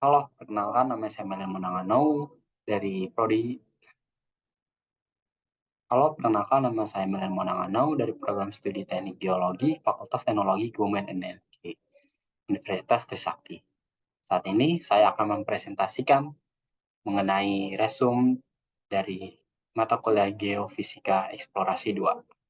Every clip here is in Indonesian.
Halo, perkenalkan nama saya Melem Monanganau dari Prodi. Halo, perkenalkan nama saya Melem Monanganau dari Program Studi Teknik Geologi, Fakultas Teknologi Kebumen Energi, Universitas Trisakti. Saat ini saya akan mempresentasikan mengenai resum dari mata kuliah Geofisika Eksplorasi 2.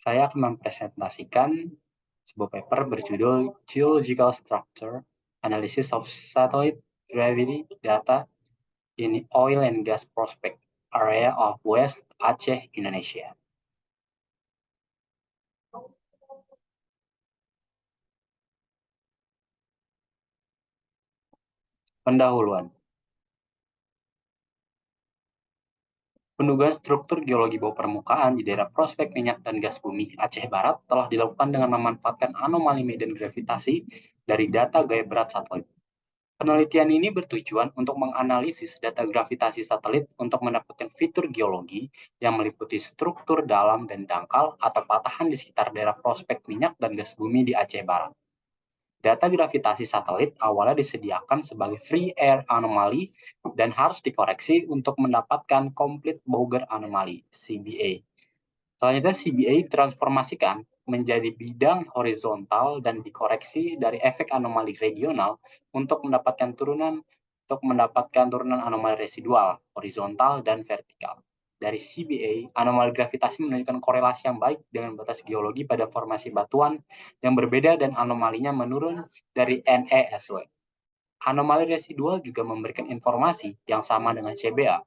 Saya akan mempresentasikan sebuah paper berjudul Geological Structure Analysis of Satellite Gravity Data in Oil and Gas Prospect Area of West Aceh, Indonesia. Pendahuluan. Pendugaan struktur geologi bawah permukaan di daerah prospek minyak dan gas bumi Aceh Barat telah dilakukan dengan memanfaatkan anomali medan gravitasi dari data gaya berat satelit. Penelitian ini bertujuan untuk menganalisis data gravitasi satelit untuk mendapatkan fitur geologi yang meliputi struktur dalam dan dangkal atau patahan di sekitar daerah prospek minyak dan gas bumi di Aceh Barat. Data gravitasi satelit awalnya disediakan sebagai free air anomaly dan harus dikoreksi untuk mendapatkan complete Bowger anomaly (CBA). Selanjutnya CBA ditransformasikan menjadi bidang horizontal dan dikoreksi dari efek anomali regional untuk mendapatkan turunan anomali residual, horizontal dan vertikal. Dari CBA, anomali gravitasi menunjukkan korelasi yang baik dengan batas geologi pada formasi batuan yang berbeda dan anomalinya menurun dari NESW. Anomali residual juga memberikan informasi yang sama dengan CBA,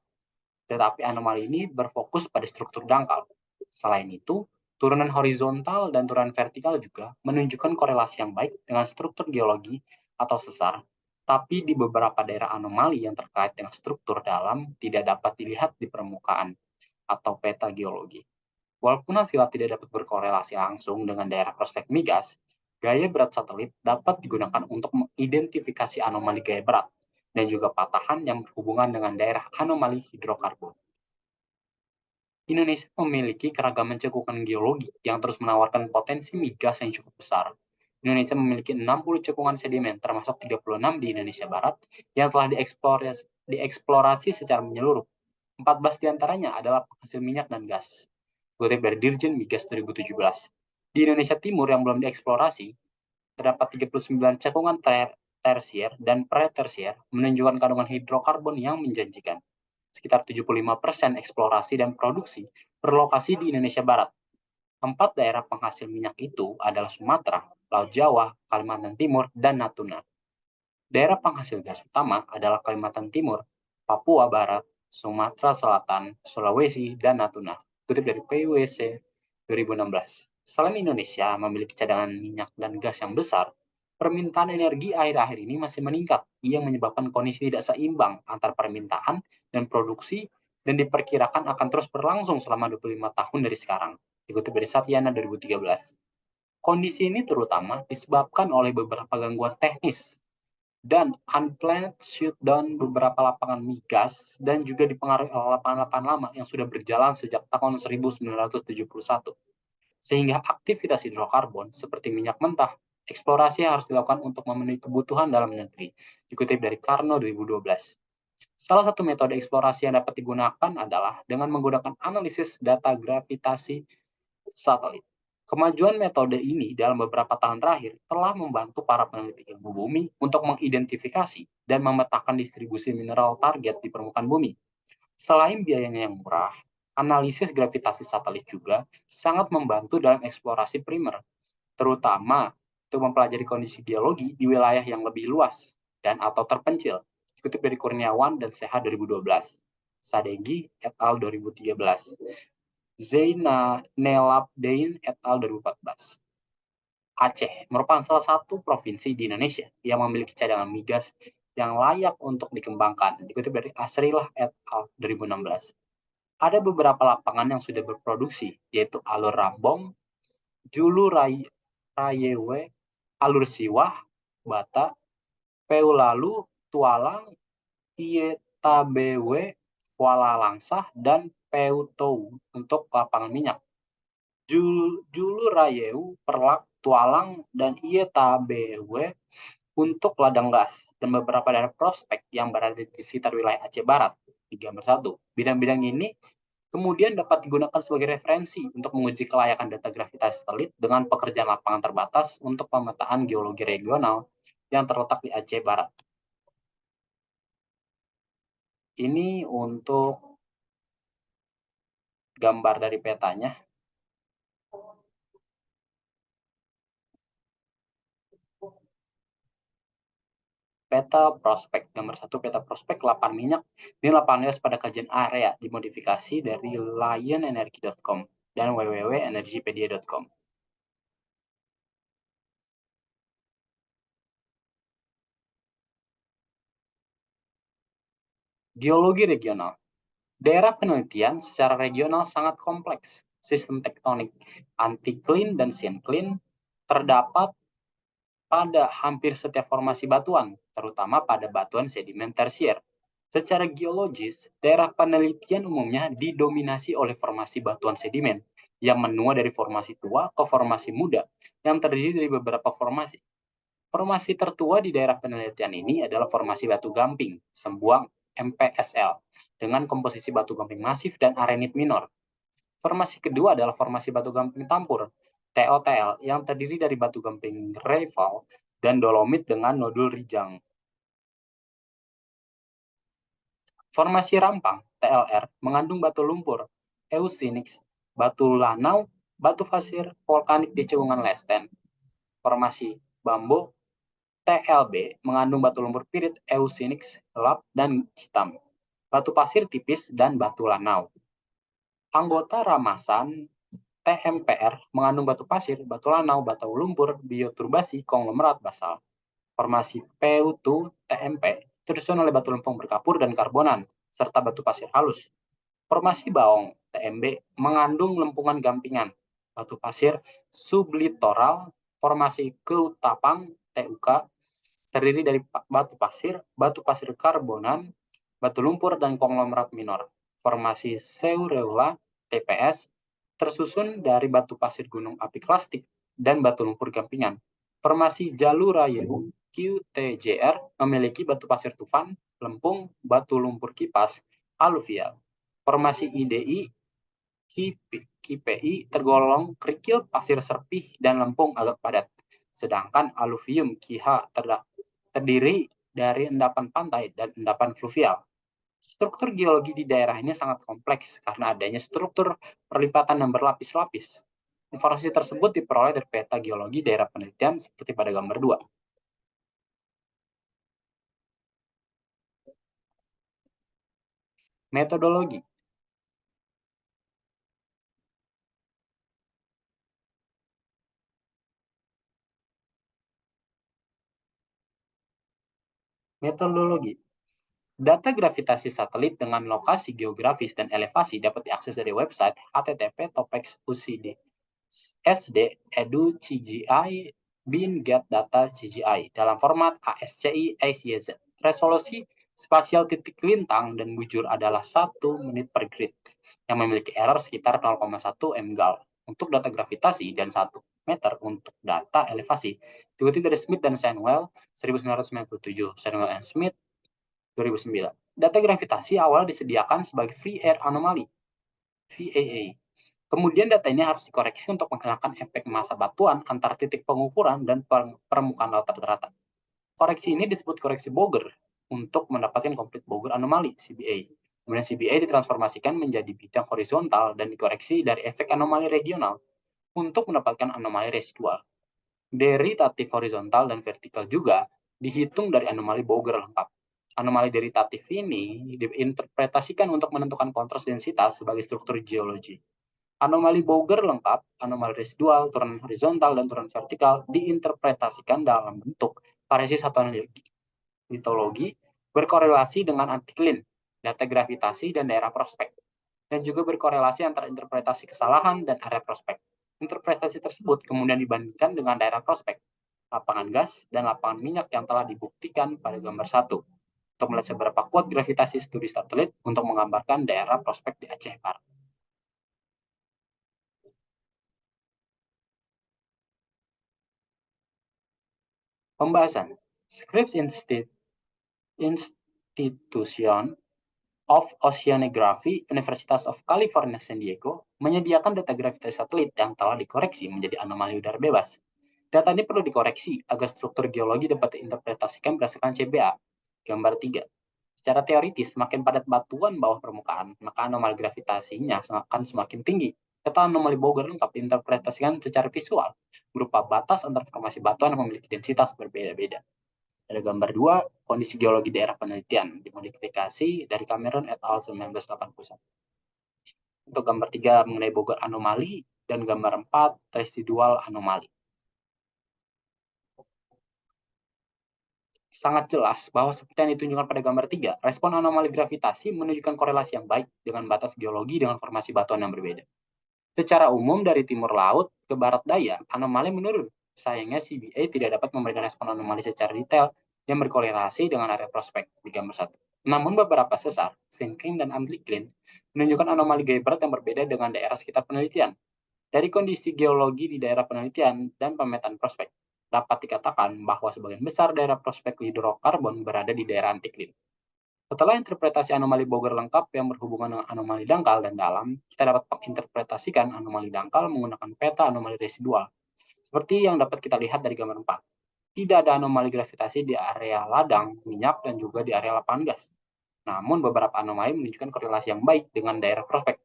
tetapi anomali ini berfokus pada struktur dangkal. Selain itu, turunan horizontal dan turunan vertikal juga menunjukkan korelasi yang baik dengan struktur geologi atau sesar, tapi di beberapa daerah anomali yang terkait dengan struktur dalam tidak dapat dilihat di permukaan atau peta geologi. Walaupun hasilnya tidak dapat berkorelasi langsung dengan daerah prospek migas, gaya berat satelit dapat digunakan untuk mengidentifikasi anomali gaya berat dan juga patahan yang berhubungan dengan daerah anomali hidrokarbon. Indonesia memiliki keragaman cekukan geologi yang terus menawarkan potensi migas yang cukup besar. Indonesia memiliki 60 cekungan sedimen, termasuk 36 di Indonesia Barat, yang telah dieksplorasi secara menyeluruh. 14 diantaranya adalah penghasil minyak dan gas. Kutip dari Dirjen Migas 2017. Di Indonesia Timur yang belum dieksplorasi, terdapat 39 cekungan tersier dan pretersier menunjukkan kandungan hidrokarbon yang menjanjikan. Sekitar 75% eksplorasi dan produksi berlokasi di Indonesia Barat. 4 daerah penghasil minyak itu adalah Sumatera, Laut Jawa, Kalimantan Timur, dan Natuna. Daerah penghasil gas utama adalah Kalimantan Timur, Papua Barat, Sumatera Selatan, Sulawesi, dan Natuna. Kutip dari PwC 2016. Selain Indonesia memiliki cadangan minyak dan gas yang besar, permintaan energi akhir-akhir ini masih meningkat yang menyebabkan kondisi tidak seimbang antara permintaan dan produksi dan diperkirakan akan terus berlangsung selama 25 tahun dari sekarang. Dikutip dari Satyana 2013. Kondisi ini terutama disebabkan oleh beberapa gangguan teknis dan unplanned shutdown beberapa lapangan migas dan juga dipengaruhi oleh lapangan-lapangan lama yang sudah berjalan sejak tahun 1971. Sehingga aktivitas hidrokarbon seperti minyak mentah, eksplorasi harus dilakukan untuk memenuhi kebutuhan dalam negeri. Dikutip dari Karno 2012. Salah satu metode eksplorasi yang dapat digunakan adalah dengan menggunakan analisis data gravitasi satelit. Kemajuan metode ini dalam beberapa tahun terakhir telah membantu para peneliti ilmu bumi untuk mengidentifikasi dan memetakan distribusi mineral target di permukaan bumi. Selain biayanya yang murah, analisis gravitasi satelit juga sangat membantu dalam eksplorasi primer, terutama untuk mempelajari kondisi geologi di wilayah yang lebih luas dan atau terpencil. Dikutip dari Kurniawan dan Sehat 2012, Sadegi et al. 2013. Zeynalabdin et al. 2014. Aceh merupakan salah satu provinsi di Indonesia yang memiliki cadangan migas yang layak untuk dikembangkan. Dikutip dari Asrilah et al. 2016. Ada beberapa lapangan yang sudah berproduksi, yaitu Alur Rambong, Julu Rayewe, Alur Siwah, Bata, Peulalu, Tualang, Ietabewe, Kuala Langsah, dan Peutou untuk lapangan minyak. Julu Rayeu, Perlak, Tualang, dan Ietabewe untuk ladang gas dan beberapa daerah prospek yang berada di sekitar wilayah Aceh Barat di gambar 1. Bidang-bidang ini kemudian dapat digunakan sebagai referensi untuk menguji kelayakan data gravitasi satelit dengan pekerjaan lapangan terbatas untuk pemetaan geologi regional yang terletak di Aceh Barat. Ini untuk gambar dari petanya. Peta prospek. Nomor 1, peta prospek lapangan minyak. Ini lapangan gas pada kajian area dimodifikasi dari lionenergy.com dan www.energypedia.com. Geologi regional. Daerah penelitian secara regional sangat kompleks. Sistem tektonik antiklin dan sinklin terdapat pada hampir setiap formasi batuan, terutama pada batuan sedimen tersier. Secara geologis, daerah penelitian umumnya didominasi oleh formasi batuan sedimen yang menua dari formasi tua ke formasi muda yang terdiri dari beberapa formasi. Formasi tertua di daerah penelitian ini adalah formasi batu gamping, Sembuang, MPSL, dengan komposisi batu gamping masif dan arenit minor. Formasi kedua adalah formasi batu gamping tampur, TOTL, yang terdiri dari batu gamping Reval dan dolomit dengan nodul rijang. Formasi rampang, TLR, mengandung batu lumpur, eusinix, batu lanau, batu pasir, volkanik di cekungan Lesten. Formasi bambu, TLB, mengandung batu lumpur pirit, eusinix, gelap, dan hitam. Batu pasir tipis dan batu lanau. Anggota ramasan TMPR mengandung batu pasir, batu lanau, batu lumpur, bioturbasi, konglomerat basal. Formasi PU2 TMP tersusun oleh batu lempung berkapur dan karbonan, serta batu pasir halus. Formasi Baong TMB mengandung lempungan gampingan, batu pasir sublitoral. Formasi Keutapang TUK terdiri dari batu pasir karbonan, batu lumpur, dan konglomerat minor. Formasi Seureula TPS tersusun dari batu pasir gunung api klastik dan batu lumpur gampingan. Formasi Jalurayu QTJR memiliki batu pasir tufan, lempung, batu lumpur kipas, aluvial. Formasi IDI KPI tergolong kerikil, pasir serpih, dan lempung agak padat. Sedangkan aluvium KH terdiri dari endapan pantai dan endapan fluvial. Struktur geologi di daerah ini sangat kompleks karena adanya struktur perlipatan yang berlapis-lapis. Informasi tersebut diperoleh dari peta geologi daerah penelitian seperti pada gambar 2. Metodologi. Metodologi. Data gravitasi satelit dengan lokasi geografis dan elevasi dapat diakses dari website http://topex.ucd sd edu CGI bin get data CGI dalam format ASCII ACZ. Resolusi spasial titik lintang dan bujur adalah 1 menit per grid yang memiliki error sekitar 0,1 mgal untuk data gravitasi dan 1 meter untuk data elevasi. Dikutip dari Smith dan Sandwell 1997, Sandwell and Smith 2009. Data gravitasi awalnya disediakan sebagai free air anomaly, VAA. Kemudian data ini harus dikoreksi untuk menghilangkan efek massa batuan antar titik pengukuran dan permukaan laut rata-rata. Koreksi ini disebut koreksi Boger untuk mendapatkan complete Boger anomaly, CBA. Kemudian CBA ditransformasikan menjadi bidang horizontal dan dikoreksi dari efek anomali regional untuk mendapatkan anomali residual. Deritatif horizontal dan vertikal juga dihitung dari anomali Boger lengkap. Anomali deritatif ini diinterpretasikan untuk menentukan kontras densitas sebagai struktur geologi. Anomali Boger lengkap, anomali residual, turunan horizontal, dan turunan vertikal diinterpretasikan dalam bentuk variasi satuan litologi berkorelasi dengan antiklin, data gravitasi, dan daerah prospek, dan juga berkorelasi antara interpretasi kesalahan dan area prospek. Interpretasi tersebut kemudian dibandingkan dengan daerah prospek, lapangan gas, dan lapangan minyak yang telah dibuktikan pada gambar 1 untuk melihat seberapa kuat gravitasi studi satelit untuk menggambarkan daerah prospek di Aceh Barat. Pembahasan Scripps Institution of Oceanography, Universitas of California, San Diego, menyediakan data gravitasi satelit yang telah dikoreksi menjadi anomali udara bebas. Data ini perlu dikoreksi agar struktur geologi dapat diinterpretasikan berdasarkan CBA. Gambar 3. Secara teoritis, semakin padat batuan bawah permukaan, maka anomali gravitasinya akan semakin tinggi. Data anomali Boger lengkap diinterpretasikan secara visual, berupa batas antar formasi batuan yang memiliki densitas berbeda-beda. Ada gambar 2, kondisi geologi daerah penelitian, dimodifikasi dari Cameron et al. 1981. Untuk gambar 3 mengenai Boger anomali, dan gambar 4 residual anomali. Sangat jelas bahwa seperti yang ditunjukkan pada gambar 3, respon anomali gravitasi menunjukkan korelasi yang baik dengan batas geologi dengan formasi batuan yang berbeda. Secara umum dari timur laut ke barat daya, anomali menurun. Sayangnya CBA tidak dapat memberikan respon anomali secara detail yang berkorelasi dengan area prospek di gambar 1. Namun beberapa sesar, sinking dan anticline, menunjukkan anomali gaya berat yang berbeda dengan daerah sekitar penelitian. Dari kondisi geologi di daerah penelitian dan pemetaan prospek, dapat dikatakan bahwa sebagian besar daerah prospek hidrokarbon berada di daerah anticline. Setelah interpretasi anomali Boger lengkap yang berhubungan dengan anomali dangkal dan dalam, kita dapat menginterpretasikan anomali dangkal menggunakan peta anomali residual. Seperti yang dapat kita lihat dari gambar 4. Tidak ada anomali gravitasi di area ladang, minyak, dan juga di area lapangan gas. Namun beberapa anomali menunjukkan korelasi yang baik dengan daerah prospek.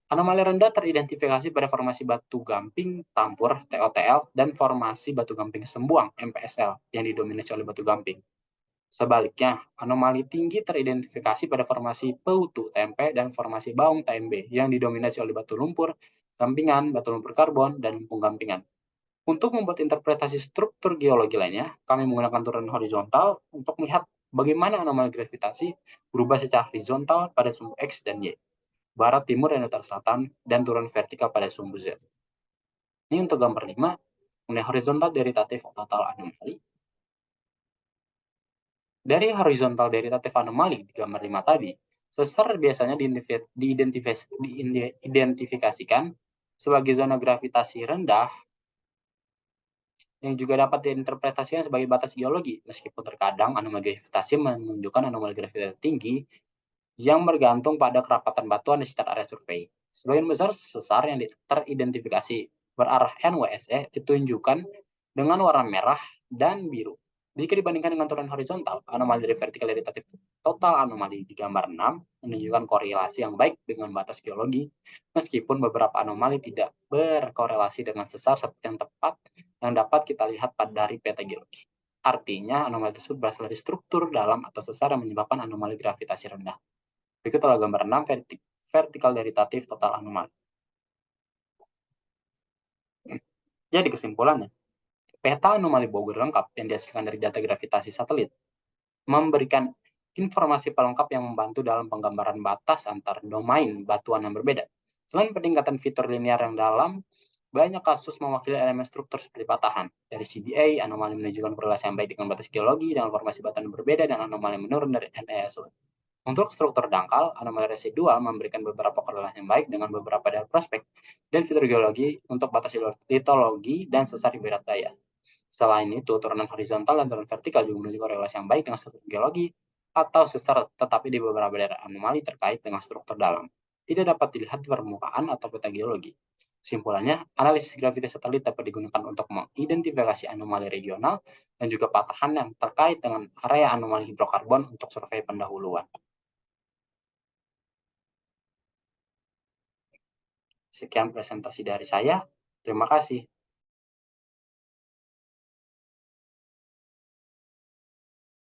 Anomali rendah teridentifikasi pada formasi batu gamping tampur (TOTL) dan formasi batu gamping sembuang (MPSL) yang didominasi oleh batu gamping. Sebaliknya, anomali tinggi teridentifikasi pada formasi peutu (TMP) dan formasi baung (TMB) yang didominasi oleh batu lumpur gampingan, batu lumpur karbon, dan lempung gampingan. Untuk membuat interpretasi struktur geologi lainnya, kami menggunakan turunan horizontal untuk melihat bagaimana anomali gravitasi berubah secara horizontal pada sumbu X dan Y, barat, timur, dan utara selatan, dan turun vertikal pada sumbu Z. Ini untuk gambar 5, mengenai horizontal derivatives total anomali. Dari horizontal derivatives anomali di gambar 5 tadi, sesar biasanya diidentifikasikan sebagai zona gravitasi rendah yang juga dapat diinterpretasikan sebagai batas geologi, meskipun terkadang anomali gravitasi menunjukkan anomali gravitasi tinggi yang bergantung pada kerapatan batuan di sekitar area survei. Sebagian besar sesar yang teridentifikasi berarah NWSE ditunjukkan dengan warna merah dan biru. Jika dibandingkan dengan turunan horizontal, anomali dari vertikal derivatives total anomali di gambar 6 menunjukkan korelasi yang baik dengan batas geologi, meskipun beberapa anomali tidak berkorelasi dengan sesar seperti yang dapat kita lihat dari peta geologi. Artinya, anomali tersebut berasal dari struktur dalam atau sesar yang menyebabkan anomali gravitasi rendah. Berikut adalah gambar 6 vertikal derivatives total anomali. Jadi kesimpulannya, peta anomali Boger lengkap yang dihasilkan dari data gravitasi satelit memberikan informasi pelengkap yang membantu dalam penggambaran batas antar domain batuan yang berbeda. Selain peningkatan fitur linear yang dalam, banyak kasus mewakili elemen struktur seperti patahan. Dari CBA, anomali menunjukkan korelasi yang baik dengan batas geologi dengan formasi batuan yang berbeda dan anomali menurun dari NESO. Untuk struktur dangkal, anomali residual memberikan beberapa korelasi yang baik dengan beberapa daerah prospek dan fitur geologi untuk batas litologi dan sesar di barat daya. Selain itu, turunan horizontal dan turunan vertikal juga memiliki korelasi yang baik dengan struktur geologi atau sesar, tetapi di beberapa daerah anomali terkait dengan struktur dalam tidak dapat dilihat di permukaan atau peta geologi. Kesimpulannya, analisis gravitasi satelit dapat digunakan untuk mengidentifikasi anomali regional dan juga patahan yang terkait dengan area anomali hidrokarbon untuk survei pendahuluan. Sekian presentasi dari saya. Terima kasih.